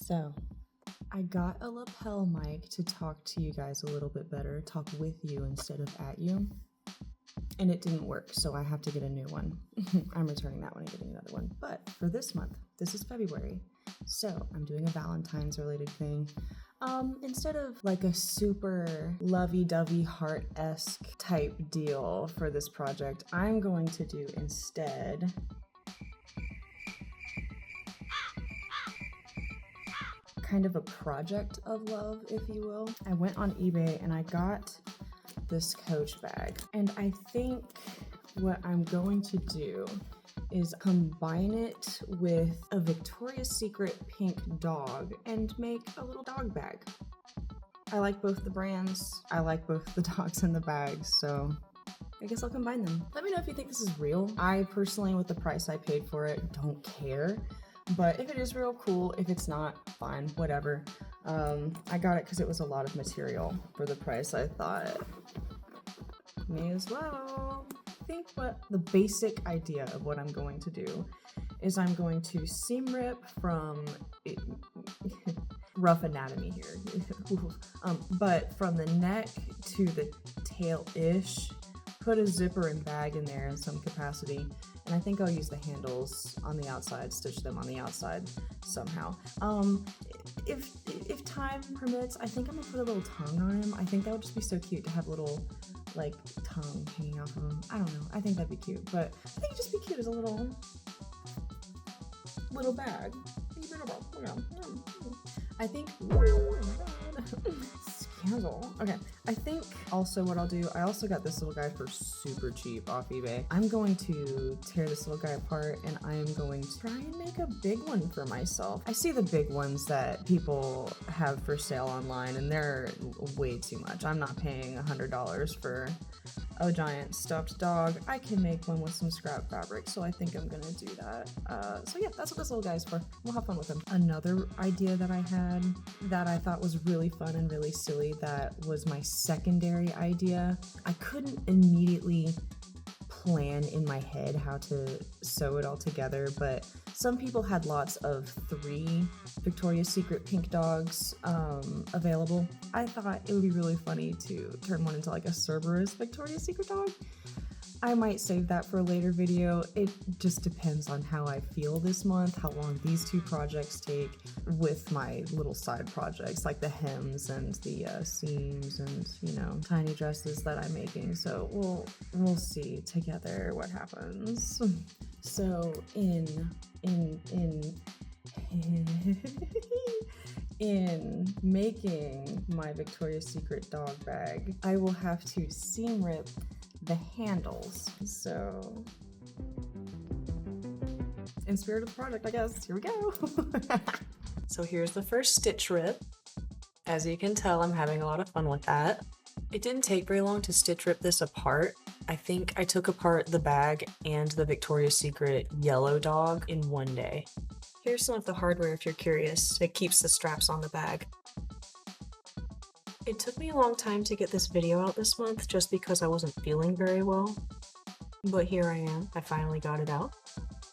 So, I got a lapel mic to talk to you guys a little bit better, talk with you instead of at you, and it didn't work, so I have to get a new one. I'm returning that one and getting another one. But for this month, this is February, so I'm doing a Valentine's related thing. Instead of like a super lovey-dovey heart-esque type deal for this project, I'm going to do instead kind of a project of love, if you will. I went on eBay and I got this Coach bag, and I think what I'm going to do is combine it with a Victoria's Secret pink dog and make a little dog bag. I like both the brands. I like both the dogs and the bags, so I guess I'll combine them. Let me know if you think this is real. I personally, with the price I paid for it, don't care. But if it is real, cool. If it's not, fine, whatever. I got it because it was a lot of material for the price. I thought, may as well. I think what the basic idea of what I'm going to do is I'm going to seam rip from rough anatomy here, but from the neck to the tail-ish, put a zipper and bag in there in some capacity. And I think I'll use the handles on the outside, stitch them on the outside somehow. If time permits, I think I'm gonna put a little tongue on him. I think that would just be so cute to have a little, like, tongue hanging off of him. I don't know, I think that'd be cute, but I think it'd just be cute as a little bag. I think, scandal. Okay, I think also what I'll do, I also got this little guy for super cheap off eBay. I'm going to tear this little guy apart and I am going to try and make a big one for myself. I see the big ones that people have for sale online and they're way too much. I'm not paying $100 for a giant stuffed dog. I can make one with some scrap fabric, so I think I'm gonna do that. So yeah, that's what this little guy's for. We'll have fun with him. Another idea that I had that I thought was really fun and really silly, that was my secondary idea. I couldn't immediately plan in my head how to sew it all together, but some people had lots of 3 Victoria's Secret pink dogs available. I thought it would be really funny to turn one into like a Cerberus Victoria's Secret dog. I might save that for a later video. It just depends on how I feel this month, how long these 2 projects take with my little side projects like the hems and the seams and, you know, tiny dresses that I'm making. So we'll see together what happens. So in making my Victoria's Secret dog bag, I will have to seam rip the handles. So, in spirit of the project, I guess, here we go. So here's the first stitch rip. As you can tell, I'm having a lot of fun with that. It didn't take very long to stitch rip this apart. I think I took apart the bag and the Victoria's Secret yellow dog in one day. Here's some of the hardware if you're curious. It keeps the straps on the bag. It took me a long time to get this video out this month just because I wasn't feeling very well. But here I am. I finally got it out.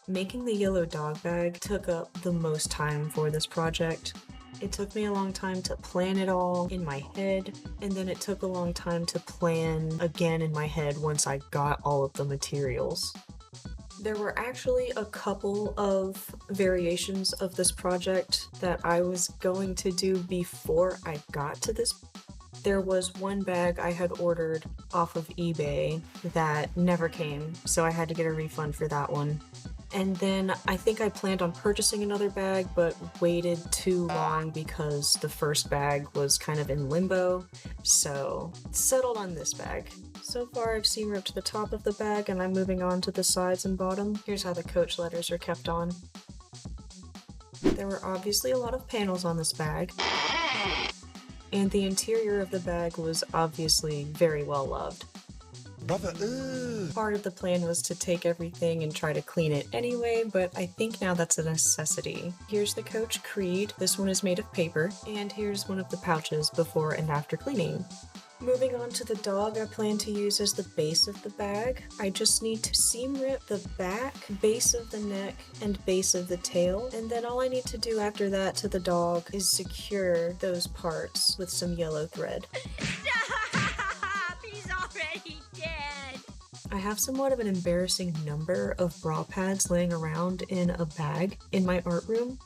Making the yellow dog bag took up the most time for this project. It took me a long time to plan it all in my head, and then it took a long time to plan again in my head once I got all of the materials. There were actually a couple of variations of this project that I was going to do before I got to this. There was one bag I had ordered off of eBay that never came, so I had to get a refund for that one. And then I think I planned on purchasing another bag, but waited too long because the first bag was kind of in limbo, so settled on this bag. So far I've seam ripped the top of the bag and I'm moving on to the sides and bottom. Here's how the Coach letters are kept on. There were obviously a lot of panels on this bag, and the interior of the bag was obviously very well loved. Brother, Part of the plan was to take everything and try to clean it anyway, but I think now that's a necessity. Here's the Coach Creed. This one is made of paper, and here's one of the pouches before and after cleaning. Moving on to the dog I plan to use as the base of the bag, I just need to seam rip the back, base of the neck, and base of the tail, and then all I need to do after that to the dog is secure those parts with some yellow thread. Stop! He's already dead! I have somewhat of an embarrassing number of bra pads laying around in a bag in my art room,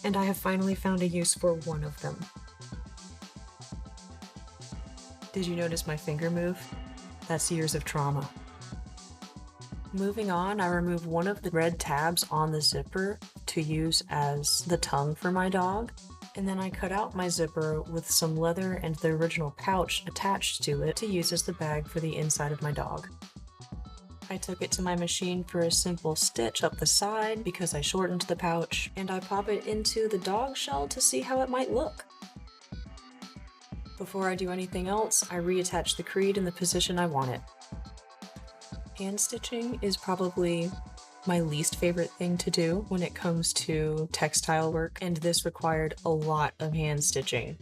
and I have finally found a use for one of them. Did you notice my finger move? That's years of trauma. Moving on, I remove one of the red tabs on the zipper to use as the tongue for my dog, and then I cut out my zipper with some leather and the original pouch attached to it to use as the bag for the inside of my dog. I took it to my machine for a simple stitch up the side because I shortened the pouch, and I pop it into the dog shell to see how it might look. Before I do anything else, I reattach the creed in the position I want it. Hand stitching is probably my least favorite thing to do when it comes to textile work, and this required a lot of hand stitching.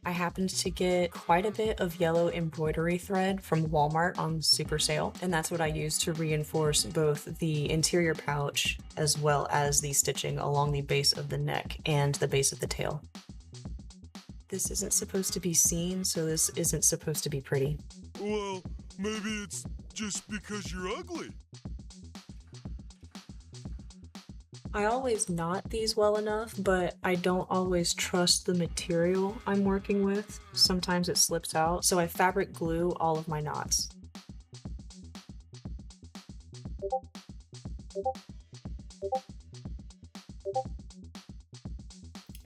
I happened to get quite a bit of yellow embroidery thread from Walmart on super sale, and that's what I used to reinforce both the interior pouch as well as the stitching along the base of the neck and the base of the tail. This isn't supposed to be seen, so this isn't supposed to be pretty. Well, maybe it's just because you're ugly. I always knot these well enough, but I don't always trust the material I'm working with. Sometimes it slips out, so I fabric glue all of my knots.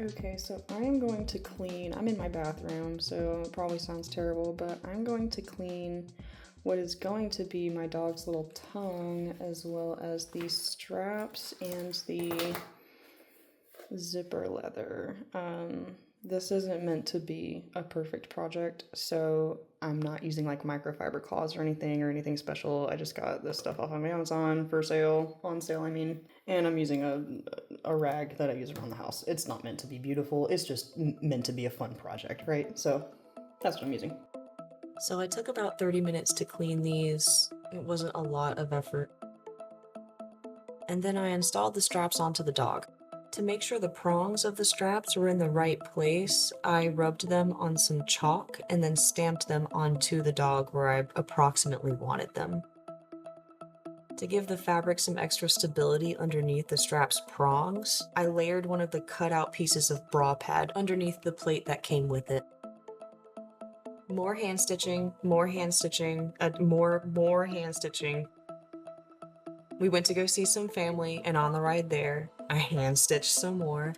Okay, so I'm going to clean, I'm in my bathroom, so it probably sounds terrible, but I'm going to clean what is going to be my dog's little tongue, as well as the straps and the zipper leather. This isn't meant to be a perfect project, so I'm not using like microfiber cloths or anything special. I just got this stuff off of Amazon for sale, on sale I mean, and I'm using a rag that I use around the house. It's not meant to be beautiful, it's just meant to be a fun project, right? So that's what I'm using. So I took about 30 minutes to clean these. It wasn't a lot of effort. And then I installed the straps onto the dog. To make sure the prongs of the straps were in the right place, I rubbed them on some chalk and then stamped them onto the dog where I approximately wanted them. To give the fabric some extra stability underneath the strap's prongs, I layered one of the cut-out pieces of bra pad underneath the plate that came with it. More hand stitching, more hand stitching, more hand stitching. We went to go see some family, and on the ride there, I hand stitched some more.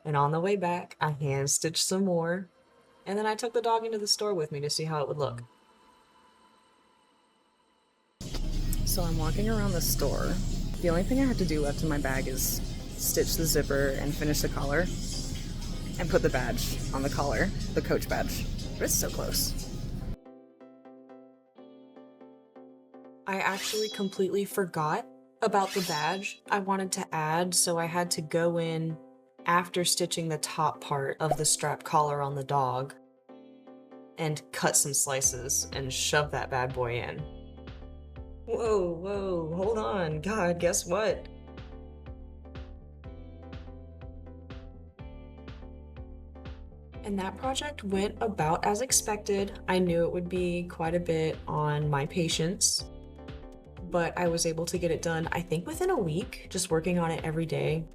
And on the way back, I hand stitched some more. And then I took the dog into the store with me to see how it would look. So I'm walking around the store. The only thing I have to do left in my bag is stitch the zipper and finish the collar and put the badge on the collar, the coach badge. But it's so close. I actually completely forgot about the badge I wanted to add, so I had to go in after stitching the top part of the strap collar on the dog and cut some slices and shove that bad boy in. Whoa, hold on. God, guess what? And that project went about as expected. I knew it would be quite a bit on my patience, but I was able to get it done, I think within a week, just working on it every day.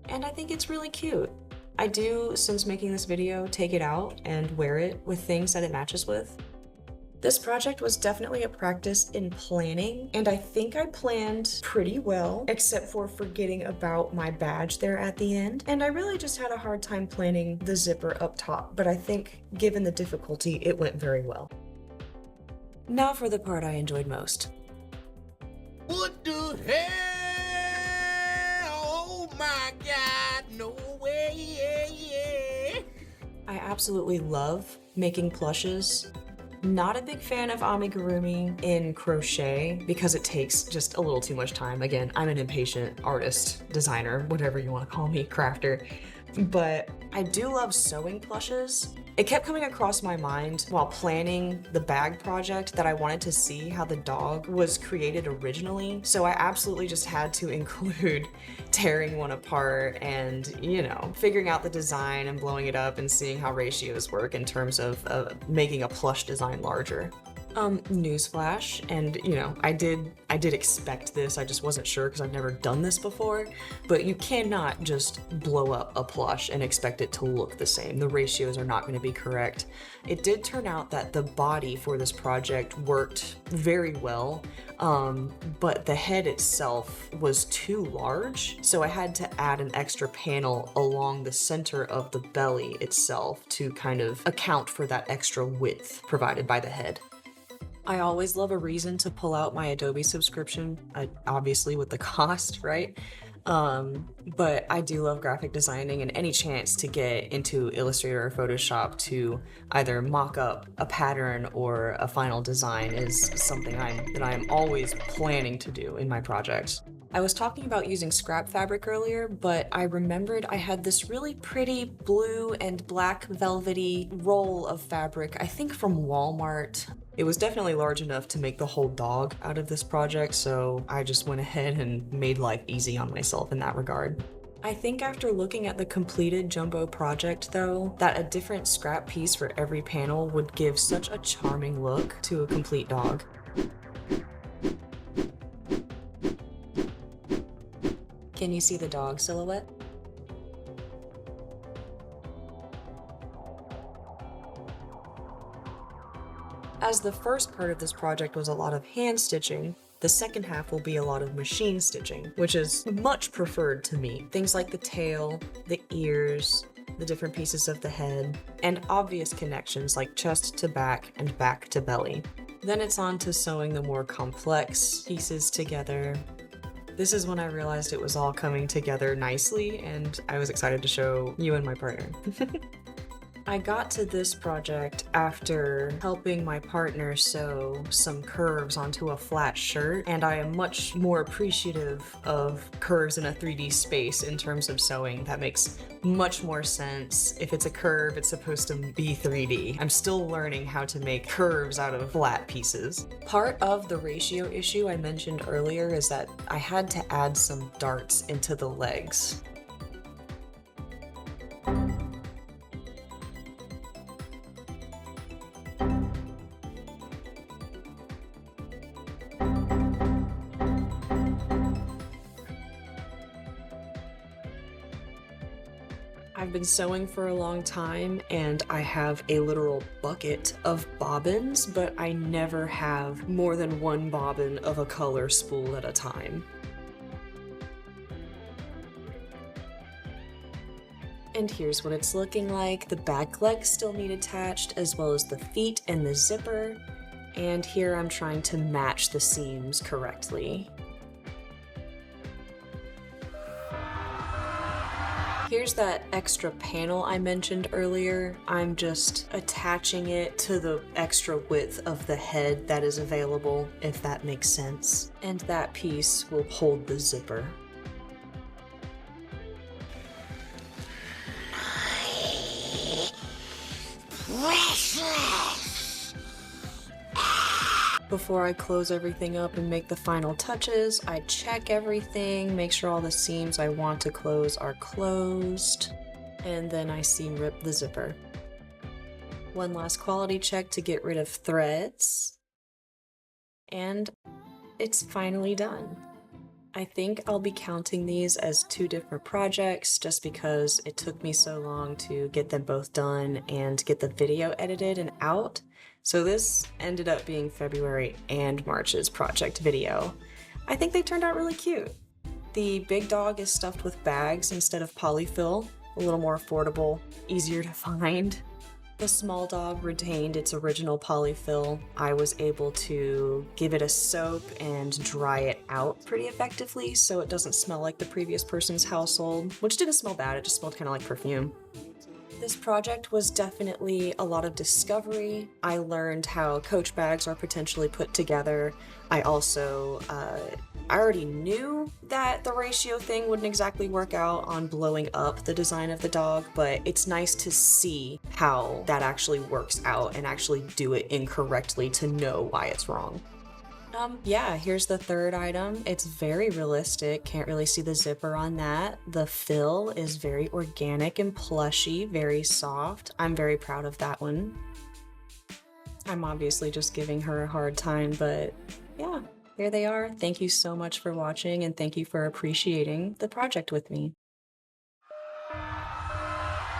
And I think it's really cute. I do, since making this video, take it out and wear it with things that it matches with. This project was definitely a practice in planning, and I think I planned pretty well, except for forgetting about my badge there at the end. And I really just had a hard time planning the zipper up top, but I think given the difficulty, it went very well. Now for the part I enjoyed most. What the hell? Oh my God, no way. I absolutely love making plushes. Not a big fan of amigurumi in crochet because it takes just a little too much time. Again, I'm an impatient artist, designer, whatever you want to call me, crafter. But I do love sewing plushes. It kept coming across my mind while planning the bag project that I wanted to see how the dog was created originally. So I absolutely just had to include tearing one apart and, figuring out the design and blowing it up and seeing how ratios work in terms of making a plush design larger. Newsflash, and I did expect this, I just wasn't sure because I've never done this before, but you cannot just blow up a plush and expect it to look the same. The ratios are not going to be correct. It did turn out that the body for this project worked very well, but the head itself was too large, so I had to add an extra panel along the center of the belly itself to kind of account for that extra width provided by the head. I always love a reason to pull out my Adobe subscription, obviously with the cost, right? But I do love graphic designing, and any chance to get into Illustrator or Photoshop to either mock up a pattern or a final design is something that I'm always planning to do in my projects. I was talking about using scrap fabric earlier, but I remembered I had this really pretty blue and black velvety roll of fabric, I think from Walmart. It was definitely large enough to make the whole dog out of this project, so I just went ahead and made life easy on myself in that regard. I think after looking at the completed jumbo project though, that a different scrap piece for every panel would give such a charming look to a complete dog. Can you see the dog silhouette? As the first part of this project was a lot of hand stitching, the second half will be a lot of machine stitching, which is much preferred to me. Things like the tail, the ears, the different pieces of the head, and obvious connections like chest to back and back to belly. Then it's on to sewing the more complex pieces together. This is when I realized it was all coming together nicely, and I was excited to show you and my partner. I got to this project after helping my partner sew some curves onto a flat shirt, and I am much more appreciative of curves in a 3D space in terms of sewing. That makes much more sense. If it's a curve, it's supposed to be 3D. I'm still learning how to make curves out of flat pieces. Part of the ratio issue I mentioned earlier is that I had to add some darts into the legs. I've been sewing for a long time, and I have a literal bucket of bobbins, but I never have more than one bobbin of a color spool at a time. And here's what it's looking like. The back legs still need attached, as well as the feet and the zipper. And here I'm trying to match the seams correctly. Here's that extra panel I mentioned earlier. I'm just attaching it to the extra width of the head that is available, if that makes sense. And that piece will hold the zipper. Before I close everything up and make the final touches, I check everything, make sure all the seams I want to close are closed, and then I seam rip the zipper. One last quality check to get rid of threads, and it's finally done. I think I'll be counting these as 2 different projects just because it took me so long to get them both done and get the video edited and out. So this ended up being February and March's project video. I think they turned out really cute. The big dog is stuffed with bags instead of polyfill, a little more affordable, easier to find. The small dog retained its original polyfill. I was able to give it a soak and dry it out pretty effectively so it doesn't smell like the previous person's household, which didn't smell bad, it just smelled kind of like perfume. This project was definitely a lot of discovery. I learned how coach bags are potentially put together. I also, I already knew that the ratio thing wouldn't exactly work out on blowing up the design of the dog, but it's nice to see how that actually works out and actually do it incorrectly to know why it's wrong. Yeah, here's the third item. It's very realistic. Can't really see the zipper on that. The fill is very organic and plushy, very soft. I'm very proud of that one. I'm obviously just giving her a hard time, but yeah, there they are. Thank you so much for watching, and thank you for appreciating the project with me.